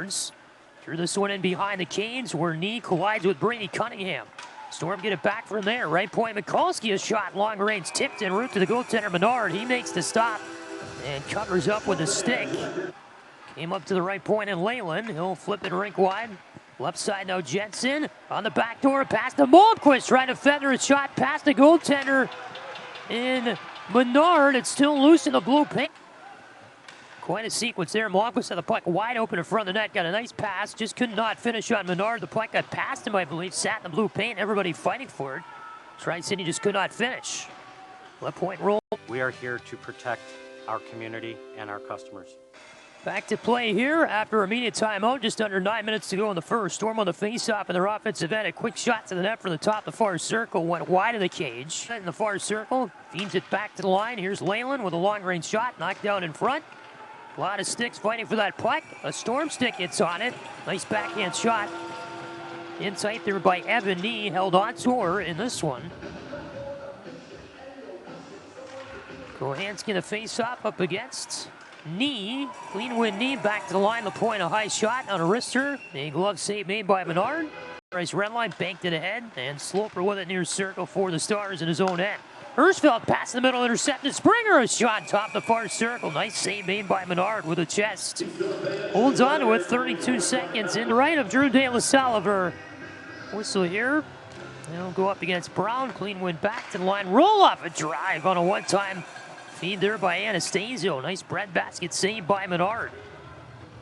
Menards. Threw this one in behind the Canes where Knee collides with Brady Cunningham. Storm get it back from there. Right point, Mikulski, a shot, long range, tipped en route to the goaltender Menard. He makes the stop and covers up with a stick. Came up to the right point in Leyland. He'll flip it rink wide. Left side now Jensen on the back door, past the Malmquist, trying to feather a shot past the goaltender in Menard. It's still loose in the blue paint. Quite a sequence there. Malmquist had the puck wide open in front of the net. Got a nice pass. Just could not finish on Menard. The puck got past him, I believe. Sat in the blue paint. Everybody fighting for it. Tri-City just could not finish. Left point roll. We are here to protect our community and our customers. Back to play here after immediate timeout. Just under 9 minutes to go in the first. Storm on the faceoff in their offensive end. A quick shot to the net from the top of the far circle. Went wide of the cage. In the far circle. Feeds it back to the line. Here's Leyland with a long-range shot. Knocked down in front. A lot of sticks fighting for that puck. A Storm stick hits on it. Nice backhand shot. Inside there by Evan Knee. Held on to her in this one. Kohanski the face-off up against Knee. Clean win Knee back to the line. The point, a high shot on a wrister. A glove save made by Menard. Rice red line banked it ahead. And Sloper with it near circle for the Stars in his own end. Hirschfeld pass in the middle, intercepted. Springer a shot top the far circle. Nice save made by Menard with a chest. Holds on to it. 32 seconds in the right of Drew De La Salle. Whistle here. They'll go up against Brown. Clean win back to the line. Roll off a drive on a one-time feed there by Anastasio. Nice breadbasket save by Menard.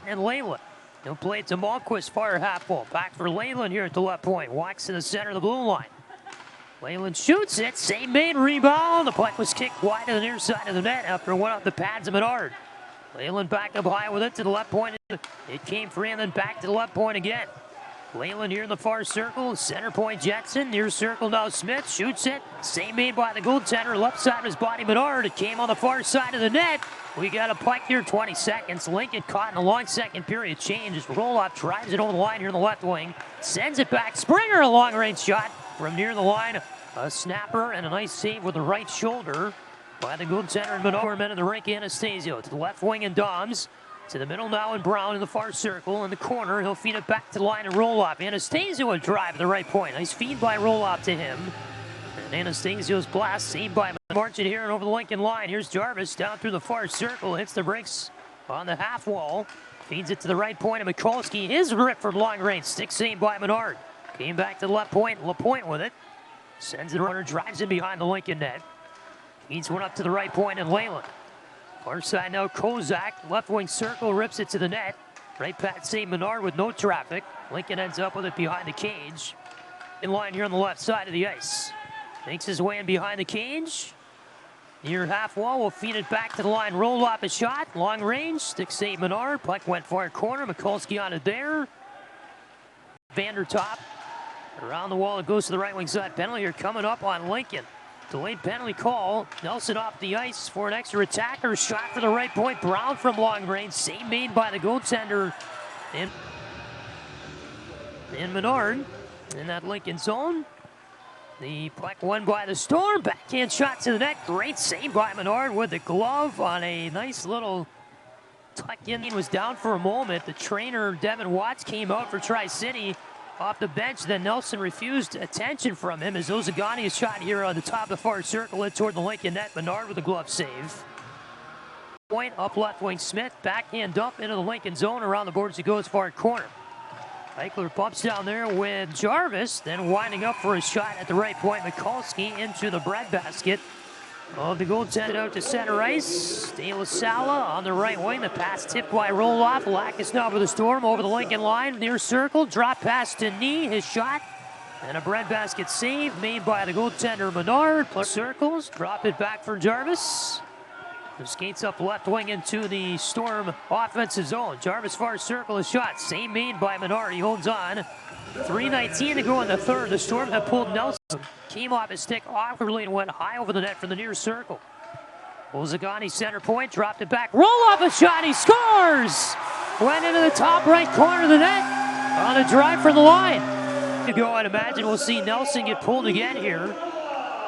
And Leyland. He'll play it to Malmquist, far half wall. Back for Leyland here at the left point. Walks to the center of the blue line. Leyland shoots it. Save made, rebound. The puck was kicked wide to the near side of the net after it went off the pads of Menard. Leyland back up high with it to the left point. It came free and then back to the left point again. Leyland here in the far circle. Center point Jetson. Near circle now Smith. Shoots it. Save made by the goaltender. Left side of his body Menard. It came on the far side of the net. We got a puck here. 20 seconds. Lincoln caught in a long second period change. His roll-off drives it over the line here in the left wing. Sends it back. Springer a long-range shot from near the line. A snapper and a nice save with the right shoulder by the goaltender and Menard. Men in the rink, Anastasio to the left wing and Doms. To the middle now and Brown in the far circle. In the corner, he'll feed it back to the line and roll off. Anastasio a drive at the right point. Nice feed by roll off to him. And Anastasio's blast saved by Marching here and over the Lincoln line. Here's Jarvis down through the far circle. Hits the brakes on the half wall. Feeds it to the right point of Mikulski. His rip from long range. Stick saved by Menard. Came back to the left point. LaPointe with it. Sends it runner, drives in behind the Lincoln net. Feeds one up to the right point in Leyland. Far side now Kozak. Left wing circle, rips it to the net. Right past St. Menard with no traffic. Lincoln ends up with it behind the cage. In line here on the left side of the ice. Makes his way in behind the cage. Near half wall, will feed it back to the line. Roll off a shot, long range. Stick St. Menard. Puck went far corner. Mikulski on it there. Vandertop. Around the wall, it goes to the right wing side. Penalty here coming up on Lincoln. Delayed penalty call. Nelson off the ice for an extra attacker. Shot for the right point. Brown from long range. Save made by the goaltender in Menard in that Lincoln zone. The puck won by the Storm. Backhand shot to the net. Great save by Menard with the glove on a nice little tuck in. He was down for a moment. The trainer, Devin Watts, came out for Tri-City. Off the bench, then Nelson refused attention from him as Ozagani is shot here on the top of the far circle it toward the Lincoln net. Menard with a glove save. Point up left wing Smith, backhand dump into the Lincoln zone. Around the boards he goes far corner. Eichler pumps down there with Jarvis, then winding up for a shot at the right point. Mikulski into the breadbasket of the goaltender out to center ice. De La Salle on the right wing. The pass tipped by Roloff. Lacus now for the Storm over the Lincoln line. Near circle. Drop pass to Knee. His shot. And a breadbasket save made by the goaltender Menard. Plus circles. Drop it back for Jarvis. Who skates up left wing into the Storm offensive zone. Jarvis far circle. His shot. Save made by Menard. He holds on. 3:19 to go in the third. The Storm have pulled Nelson. Came off his stick awkwardly and went high over the net from the near circle. Ozagani center point, dropped it back. Roll off a shot, he scores! Went into the top right corner of the net on a drive for the line. To go, I'd imagine we'll see Nelson get pulled again here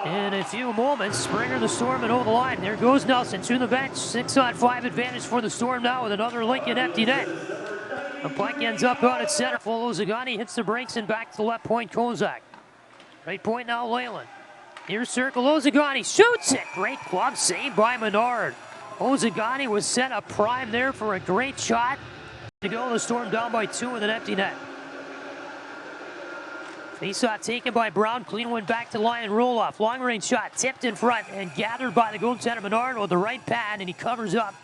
in a few moments. Springer, the Storm, and over the line. There goes Nelson to the bench. 6-on-5 advantage for the Storm now with another Lincoln empty net. The puck ends up out at center. Lozagani hits the brakes and back to the left point, Kozak. Right point now, Leyland. Near circle, Lozagani shoots it. Great glove save by Menard. Lozagani was set up prime there for a great shot to go. The Storm down by 2 with an empty net. Faceoff taken by Brown. Clean one back to line and roll off. Long range shot tipped in front and gathered by the goaltender Menard with the right pad, and he covers up.